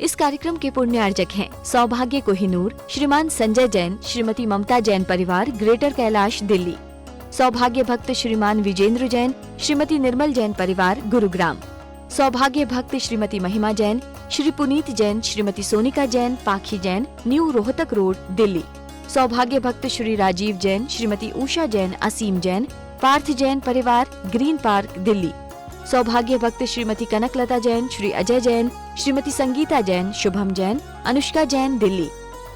इस कार्यक्रम के पुण्यार्जक हैं सौभाग्य कोहिनूर, श्रीमान संजय जैन, श्रीमती ममता जैन परिवार, ग्रेटर कैलाश, दिल्ली। सौभाग्य भक्त श्रीमान विजेंद्र जैन, श्रीमती निर्मल जैन परिवार, गुरुग्राम। सौभाग्य भक्त श्रीमती महिमा जैन, श्री पुनीत जैन, श्रीमती सोनिका जैन, पाखी जैन, न्यू रोहतक रोड, दिल्ली। सौभाग्य भक्त श्री राजीव जैन, श्रीमती उषा जैन, असीम जैन, पार्थ जैन परिवार, ग्रीन पार्क, दिल्ली। सौभाग्य भक्त श्रीमती कनकलता जैन, श्री अजय जैन, श्रीमती संगीता जैन, शुभम जैन, अनुष्का जैन, दिल्ली।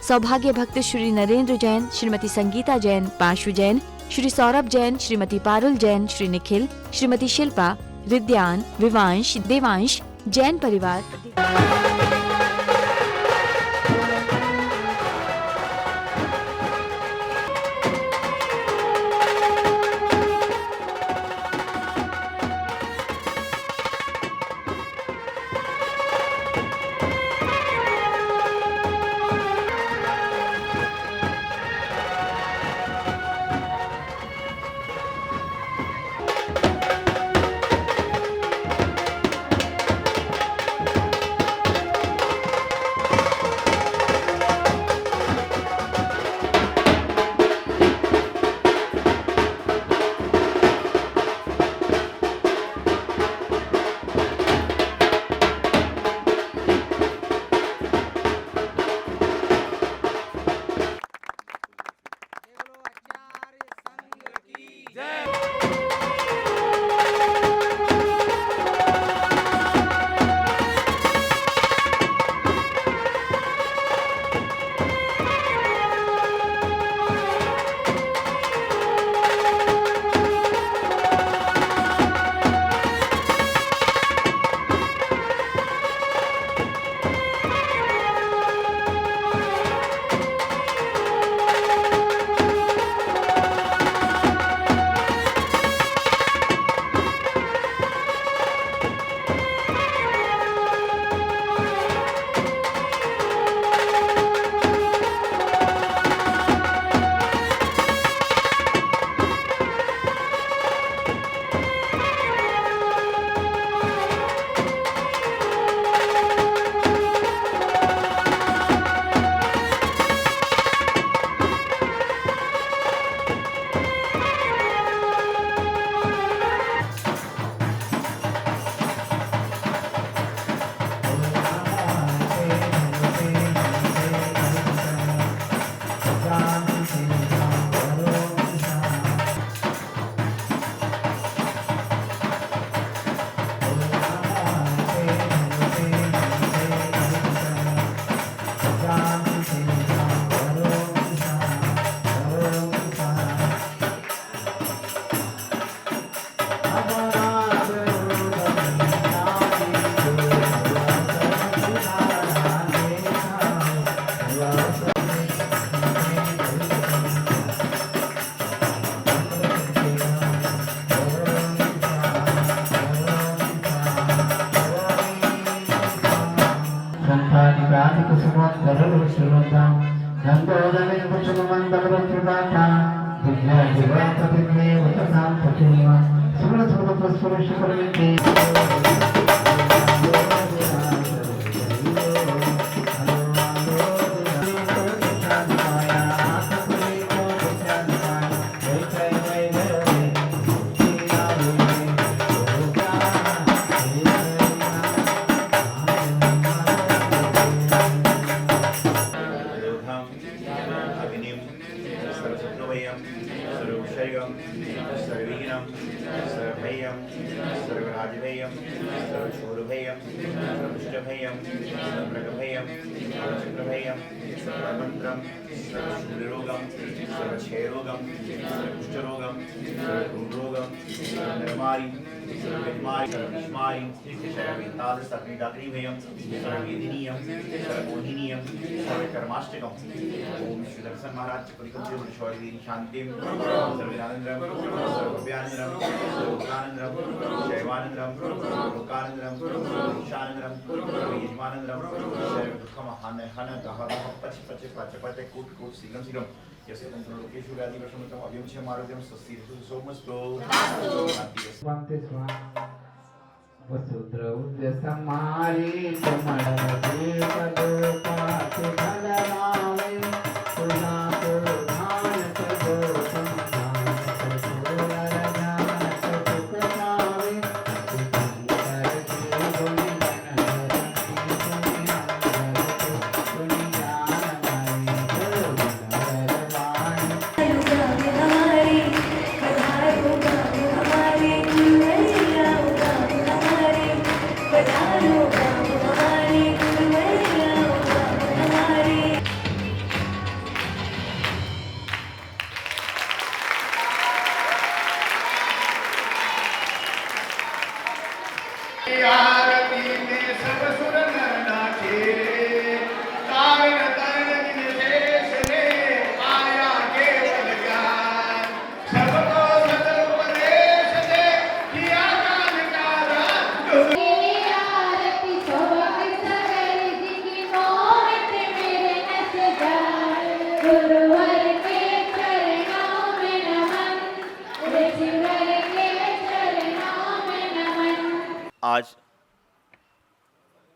सौभाग्य भक्त श्री नरेंद्र जैन, श्रीमती संगीता जैन, पाशु जैन, श्री सौरभ जैन, श्रीमती पारुल जैन, श्री निखिल, श्रीमती शिल्पा, रिद्यान, विवांश, देवांश जैन परिवार। वसुद्रौद्य समारी कमल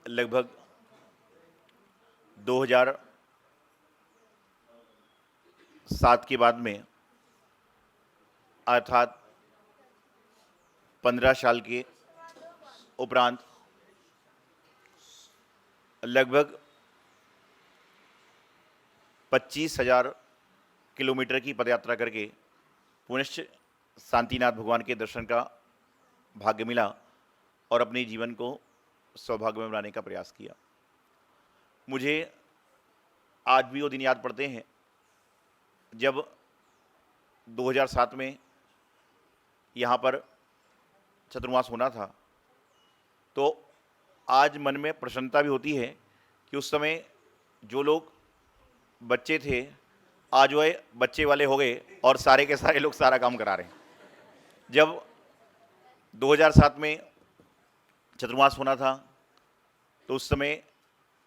लगभग 2007 के बाद में, अर्थात 15 साल के उपरांत लगभग 25,000 किलोमीटर की पदयात्रा करके पुनश्च शांतिनाथ भगवान के दर्शन का भाग्य मिला और अपने जीवन को सौभाग्यमय बनाने का प्रयास किया। मुझे आज भी वो दिन याद पड़ते हैं जब 2007 में यहाँ पर चतुर्मास होना था। तो आज मन में प्रसन्नता भी होती है कि उस समय जो लोग बच्चे थे आज वह बच्चे वाले हो गए और सारे के सारे लोग सारा काम करा रहे हैं। जब 2007 में चतुर्मास होना था तो उस समय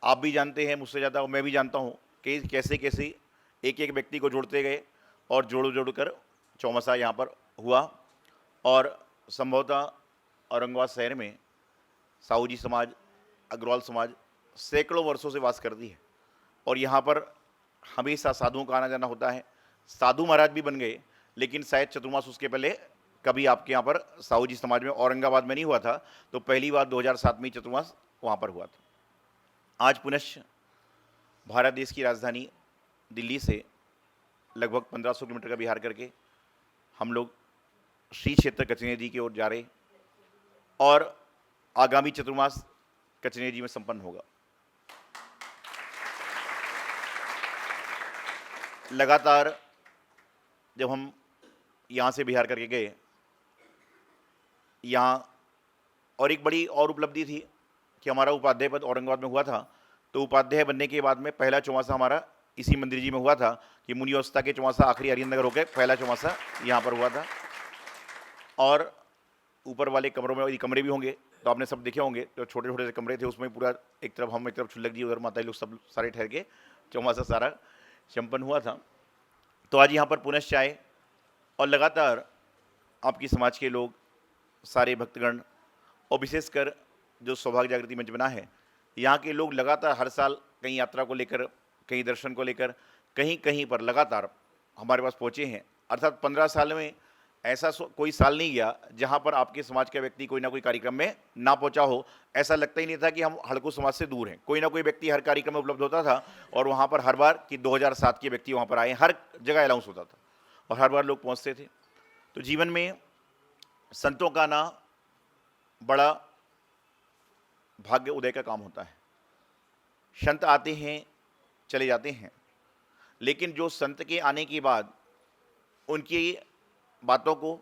आप भी जानते हैं मुझसे ज़्यादा, और मैं भी जानता हूँ कि कैसे कैसे एक एक व्यक्ति को जोड़ते गए और जोड़ कर चौमासा यहाँ पर हुआ। और संभवतः औरंगाबाद शहर में साहू जी समाज, अग्रवाल समाज सैकड़ों वर्षों से वास करती है और यहाँ पर हमेशा साधुओं का आना जाना होता है। साधु महाराज भी बन गए, लेकिन शायद चतुर्मास उसके पहले कभी आपके यहाँ पर साहू जी समाज में औरंगाबाद में नहीं हुआ था। तो पहली बार 2007 में चतुर्मास वहाँ पर हुआ था। आज पुनश्च भारत देश की राजधानी दिल्ली से लगभग 1500 किलोमीटर का विहार करके हम लोग श्री क्षेत्र कचनेर जी की ओर जा रहे और आगामी चतुर्मास कचनेर जी में संपन्न होगा। लगातार जब हम यहाँ से बिहार करके गए, यहाँ और एक बड़ी और उपलब्धि थी कि हमारा उपाध्याय पद औरंगाबाद में हुआ था। तो उपाध्याय बनने के बाद में पहला चौमासा हमारा इसी मंदिर जी में हुआ था कि मुनि अवस्था के चौमासा आखिरी हरिनगर होकर पहला चौमासा यहाँ पर हुआ था। और ऊपर वाले कमरों में यदि कमरे भी होंगे तो आपने सब देखे होंगे, तो छोटे छोटे से कमरे थे, उसमें पूरा एक तरफ हम, एक तरफ छुल्लक जी, उधर माता लोग सब सारे ठहर के चौमासा सारा संपन्न हुआ था। तो आज यहाँ पर पुनश्च आए और लगातार आपकी समाज के लोग, सारे भक्तगण और विशेषकर जो सौभाग्य जागृति मंच बना है, यहाँ के लोग लगातार हर साल कहीं यात्रा को लेकर, कहीं दर्शन को लेकर, कहीं कहीं पर लगातार हमारे पास पहुँचे हैं। अर्थात 15 साल में ऐसा कोई साल नहीं गया जहाँ पर आपके समाज का व्यक्ति कोई ना कोई कार्यक्रम में ना पहुँचा हो। ऐसा लगता ही नहीं था कि हम हड़कू समाज से दूर हैं। कोई ना कोई व्यक्ति हर कार्यक्रम में उपलब्ध होता था और वहाँ पर हर बार कि 2007 के व्यक्ति वहाँ पर आए, हर जगह अनाउंस होता था और हर बार लोग पहुँचते थे। तो जीवन में संतों का आना बड़ा भाग्य उदय का काम होता है। संत आते हैं, चले जाते हैं, लेकिन जो संत के आने के बाद उनकी बातों को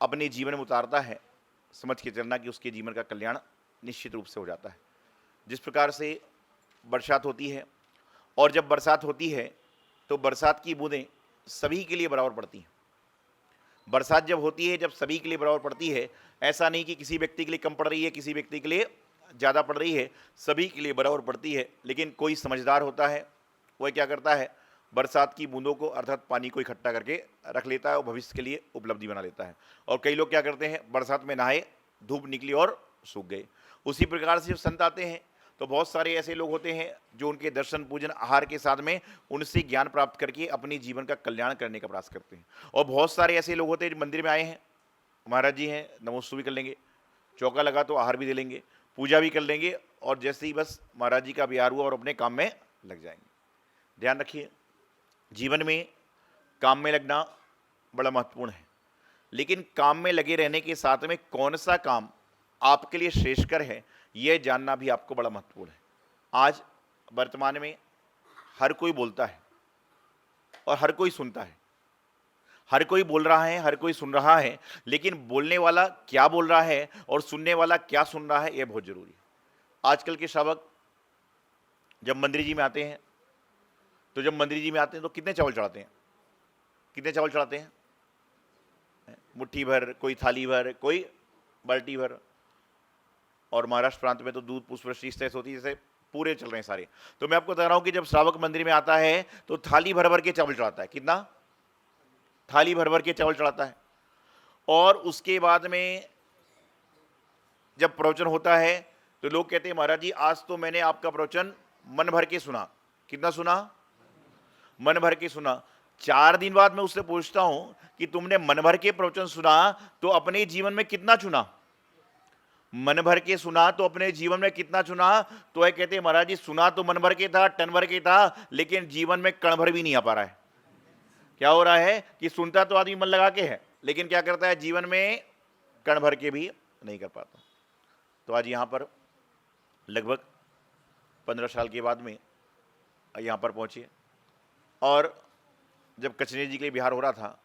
अपने जीवन में उतारता है, समझ के चलना कि उसके जीवन का कल्याण निश्चित रूप से हो जाता है। जिस प्रकार से बरसात होती है, और जब बरसात होती है तो बरसात की बूंदें सभी के लिए बराबर पड़ती हैं। बरसात जब होती है, जब सभी के लिए बराबर पड़ती है, ऐसा नहीं कि किसी व्यक्ति के लिए कम पड़ रही है, किसी व्यक्ति के लिए ज़्यादा पड़ रही है, सभी के लिए बराबर पड़ती है। लेकिन कोई समझदार होता है, वह क्या करता है, बरसात की बूंदों को अर्थात पानी को इकट्ठा करके रख लेता है और भविष्य के लिए उपलब्धि बना लेता है। और कई लोग क्या करते हैं, बरसात में नहाए, धूप निकली और सूख गए। उसी प्रकार से जब संत आते हैं तो बहुत सारे ऐसे लोग होते हैं जो उनके दर्शन, पूजन, आहार के साथ में उनसे ज्ञान प्राप्त करके अपने जीवन का कल्याण करने का प्रयास करते हैं। और बहुत सारे ऐसे लोग होते हैं जो मंदिर में आए हैं, महाराज जी हैं, नमोस्तु भी कर लेंगे, चौका लगा तो आहार भी दे लेंगे, पूजा भी कर लेंगे, और जैसे ही बस महाराज जी का बिहार हुआ और अपने काम में लग जाएंगे। ध्यान रखिए, जीवन में काम में लगना बड़ा महत्वपूर्ण है, लेकिन काम में लगे रहने के साथ में कौन सा काम आपके लिए श्रेष्ठकर है, यह जानना भी आपको बड़ा महत्वपूर्ण है। आज वर्तमान में हर कोई बोलता है और हर कोई सुनता है, हर कोई बोल रहा है, हर कोई सुन रहा है, लेकिन बोलने वाला क्या बोल रहा है और सुनने वाला क्या सुन रहा है, यह बहुत जरूरी है। आजकल के श्रावक जब मंदिर जी में आते हैं तो कितने चावल चढ़ाते हैं, कितने चावल चढ़ाते हैं? मुट्ठी भर, कोई थाली भर, कोई बाल्टी भर। और महाराष्ट्र प्रांत में तो दूध पुष्प इस तरह से होती है जैसे पूरे चल रहे हैं सारे। तो मैं आपको बता रहा हूं कि जब श्रावक मंदिर में आता है तो थाली भर भर के चावल चढ़ाता है। कितना? थाली भर भर के चावल चढ़ाता है। और उसके बाद में जब प्रवचन होता है तो लोग कहते हैं महाराज जी आज तो मैंने आपका प्रवचन मन भर के सुना। कितना सुना? मन भर के सुना। 4 दिन बाद मैं उससे पूछता हूं कि तुमने मन भर के प्रवचन सुना तो अपने जीवन में कितना चुना? मन भर के सुना तो अपने जीवन में कितना चुना? तो ये कहते हैं महाराज जी सुना तो मन भर के था, टन भर के था, लेकिन जीवन में कण भर भी नहीं आ पा रहा है। क्या हो रहा है कि सुनता तो आदमी मन लगा के है, लेकिन क्या करता है जीवन में कण भर के भी नहीं कर पाता। तो आज यहाँ पर लगभग 15 साल के बाद में यहाँ पर पहुँचे, और जब कचरे जी के लिए बिहार हो रहा था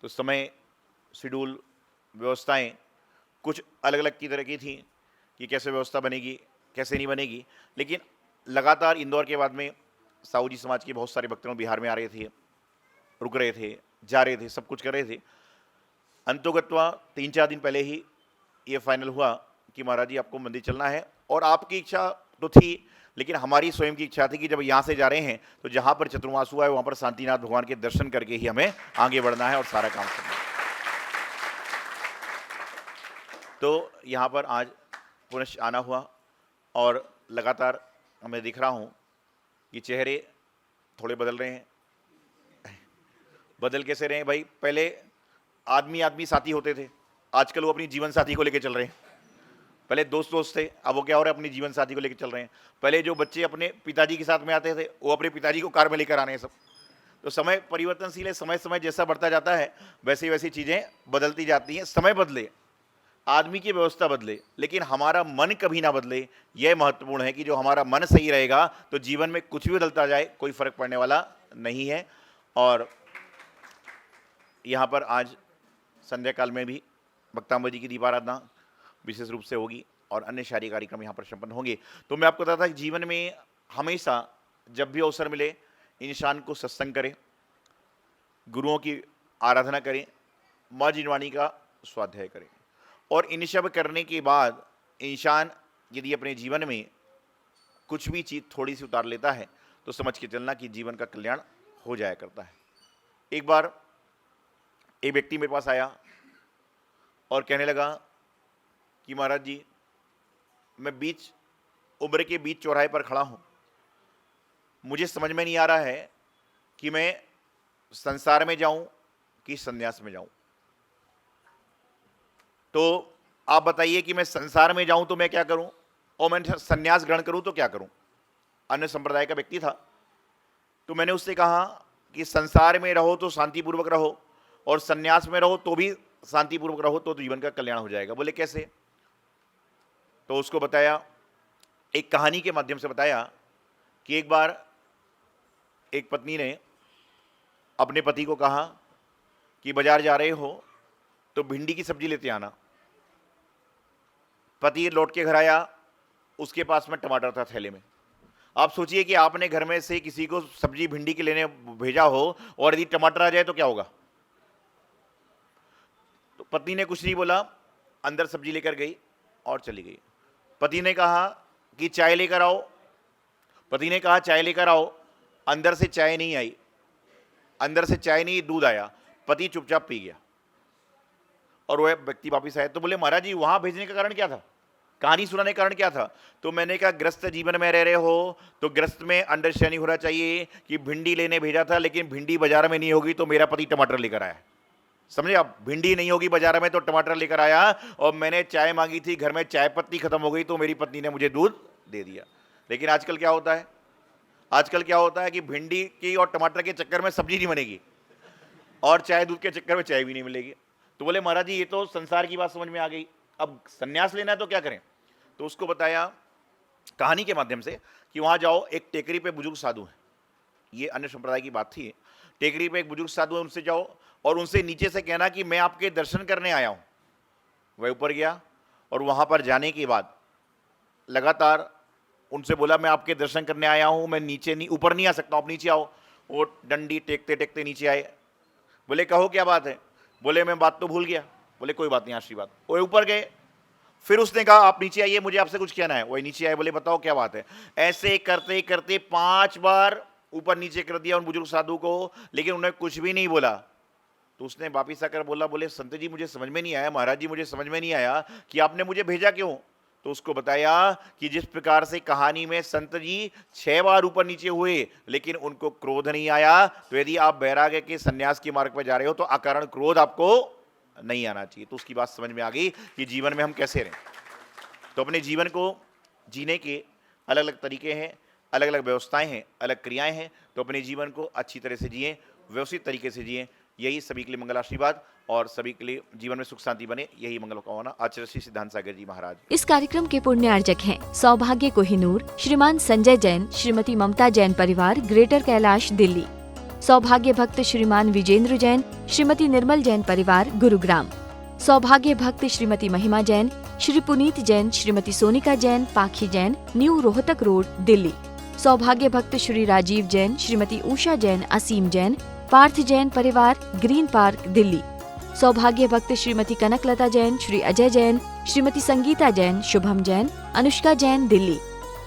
तो समय, शेड्यूल, व्यवस्थाएं कुछ अलग अलग की तरह की थी कि कैसे व्यवस्था बनेगी कैसे नहीं बनेगी। लेकिन लगातार इंदौर के बाद में साहू जी समाज के बहुत सारे भक्तों बिहार में आ रहे थे, रुक रहे थे, जा रहे थे, सब कुछ कर रहे थे। अंतोगत्वा 3-4 दिन पहले ही ये फाइनल हुआ कि महाराज जी आपको मंदिर चलना है, और आपकी इच्छा तो थी, लेकिन हमारी स्वयं की इच्छा थी कि जब यहाँ से जा रहे हैं तो जहाँ पर चतुर्मास हुआ है वहाँ पर शांतिनाथ भगवान के दर्शन करके ही हमें आगे बढ़ना है और सारा काम करना है। तो यहाँ पर आज पुनः आना हुआ, और लगातार मैं दिख रहा हूँ कि चेहरे थोड़े बदल रहे हैं। बदल कैसे रहे हैं भाई? पहले आदमी आदमी साथी होते थे, आजकल वो अपनी जीवन साथी को लेकर चल रहे हैं। पहले दोस्त दोस्त थे, अब वो क्या हो रहा है, अपनी जीवन साथी को लेकर चल रहे हैं। पहले जो बच्चे अपने पिताजी के साथ में आते थे वो अपने पिताजी को कार में लेकर आने हैं सब। तो समय परिवर्तनशील है, समय समय जैसा बढ़ता जाता है वैसी वैसी चीज़ें बदलती जाती हैं। समय बदले, आदमी की व्यवस्था बदले, लेकिन हमारा मन कभी ना बदले। यह महत्वपूर्ण है कि जो हमारा मन सही रहेगा तो जीवन में कुछ भी बदलता जाए कोई फर्क पड़ने वाला नहीं है। और यहाँ पर आज संध्या काल में भी भक्तांबा जी की दीपाराधना विशेष रूप से होगी और अन्य शारीरिक कार्यक्रम यहाँ पर संपन्न होंगे। तो मैं आपको बताता था कि जीवन में हमेशा जब भी अवसर मिले इंसान को सत्संग करें, गुरुओं की आराधना करें, माँ जिनवाणी का स्वाध्याय करें, और इन सब करने के बाद इंसान यदि अपने जीवन में कुछ भी चीज़ थोड़ी सी उतार लेता है तो समझ के चलना कि जीवन का कल्याण हो जाया करता है। एक बार एक व्यक्ति मेरे पास आया और कहने लगा कि महाराज जी मैं उम्र के बीच चौराहे पर खड़ा हूँ, मुझे समझ में नहीं आ रहा है कि मैं संसार में जाऊं कि संन्यास में जाऊं। तो आप बताइए कि मैं संसार में जाऊं तो मैं क्या करूं, और मैं संन्यास ग्रहण करूं तो क्या करूं। अन्य संप्रदाय का व्यक्ति था। तो मैंने उससे कहा कि संसार में रहो तो शांतिपूर्वक रहो, और संन्यास में रहो तो भी शांतिपूर्वक रहो, तो जीवन का कल्याण हो जाएगा। बोले कैसे? तो उसको बताया, एक कहानी के माध्यम से बताया कि एक बार एक पत्नी ने अपने पति को कहा कि बाजार जा रहे हो तो भिंडी की सब्जी लेते आना। पति लौट के घर आया, उसके पास में टमाटर था थैले में। आप सोचिए कि आपने घर में से किसी को सब्जी भिंडी के लेने भेजा हो और यदि टमाटर आ जाए तो क्या होगा। तो पत्नी ने कुछ नहीं बोला, अंदर सब्जी लेकर गई और चली गई। पति ने कहा कि चाय लेकर आओ, पति ने कहा चाय लेकर आओ, अंदर से चाय नहीं आई, अंदर से चाय नहीं दूध आया। पति चुपचाप पी गया और वह व्यक्ति वापिस आया। तो बोले महाराज जी वहां भेजने का कारण क्या था, कहानी सुनाने का कारण क्या था। तो मैंने कहा ग्रस्त जीवन में रह रहे हो तो ग्रस्त में अंडरस्टैंडिंग होना चाहिए कि भिंडी लेने भेजा था, लेकिन भिंडी बाजार में नहीं होगी तो मेरा पति टमाटर लेकर आया। समझे आप, भिंडी नहीं होगी बाजार में तो टमाटर लेकर आया, और मैंने चाय मांगी थी, घर में चाय पत्ती खत्म हो गई तो मेरी पत्नी ने मुझे दूध दे दिया। लेकिन आजकल क्या होता है, आजकल क्या होता है कि भिंडी की और टमाटर के चक्कर में सब्जी नहीं बनेगी और चाय दूध के चक्कर में चाय भी नहीं मिलेगी। तो बोले महाराज जी ये तो संसार की बात समझ में आ गई, अब संन्यास लेना है तो क्या करें। तो उसको बताया कहानी के माध्यम से कि वहाँ जाओ, एक टेकरी पे बुजुर्ग साधु हैं, ये अन्य संप्रदाय की बात थी। टेकरी पे एक बुजुर्ग साधु है, उनसे जाओ और उनसे नीचे से कहना कि मैं आपके दर्शन करने आया हूँ। वह ऊपर गया और वहाँ पर जाने के बाद लगातार उनसे बोला मैं आपके दर्शन करने आया हूँ, मैं नीचे नहीं, ऊपर नहीं आ सकता, आप नीचे आओ। वो डंडी टेकते टेकते नीचे आए। बोले कहो क्या बात है। बोले मैं बात तो भूल गया। बोले कोई बात नहीं, आशीर्वाद। वो ऊपर गए, फिर उसने कहा आप नीचे आइए, मुझे आपसे कुछ कहना है। वही नीचे आए, बोले बताओ क्या बात है। ऐसे करते करते 5 बार ऊपर नीचे कर दिया उन बुजुर्ग साधु को, लेकिन उन्होंने कुछ भी नहीं बोला। तो उसने वापिस आकर बोला, बोले संत जी मुझे समझ में नहीं आया, महाराज जी मुझे समझ में नहीं आया कि आपने मुझे भेजा क्यों। तो उसको बताया कि जिस प्रकार से कहानी में संत जी 6 बार ऊपर नीचे हुए लेकिन उनको क्रोध नहीं आया, तो यदि आप वैराग्य के संन्यास के मार्ग पर जा रहे हो तो अकारण क्रोध आपको नहीं आना चाहिए। तो उसकी बात समझ में आ गई कि जीवन में हम कैसे रहें। तो अपने जीवन को जीने के अलग अलग तरीके हैं, अलग अलग व्यवस्थाएं हैं, अलग क्रियाएं हैं। तो अपने जीवन को अच्छी तरह से जिएं, व्यवस्थित तरीके से जिएं। यही सभी के लिए मंगल आशीर्वाद और सभी के लिए जीवन में सुख शांति बने, यही मंगल कामना। आचार्य श्री सिद्धांत सागर जी महाराज। इस कार्यक्रम के पुण्यार्जक हैं सौभाग्य कोहिनूर, श्रीमान संजय जैन, श्रीमती ममता जैन परिवार, ग्रेटर कैलाश, दिल्ली। सौभाग्य भक्त श्रीमान विजेंद्र जैन, श्रीमती निर्मल जैन परिवार, गुरुग्राम। सौभाग्य भक्त श्रीमती महिमा जैन, श्री पुनीत जैन, श्रीमती सोनिका जैन, पाखी जैन, न्यू रोहतक रोड, दिल्ली। सौभाग्य भक्त श्री राजीव जैन, श्रीमती उषा जैन, असीम जैन, पार्थ जैन परिवार, ग्रीन पार्क, दिल्ली। सौभाग्य भक्त श्रीमती कनकलता जैन, श्री अजय जैन, श्रीमती संगीता जैन, शुभम जैन, अनुष्का जैन, दिल्ली।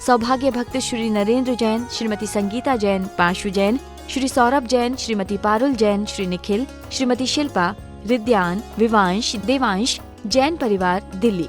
सौभाग्य भक्त श्री नरेंद्र जैन, श्रीमती संगीता जैन, पाशु जैन, श्री सौरभ जैन, श्रीमती पारुल जैन, श्री निखिल, श्रीमती शिल्पा, रिद्यान, विवांश, देवांश जैन परिवार, दिल्ली।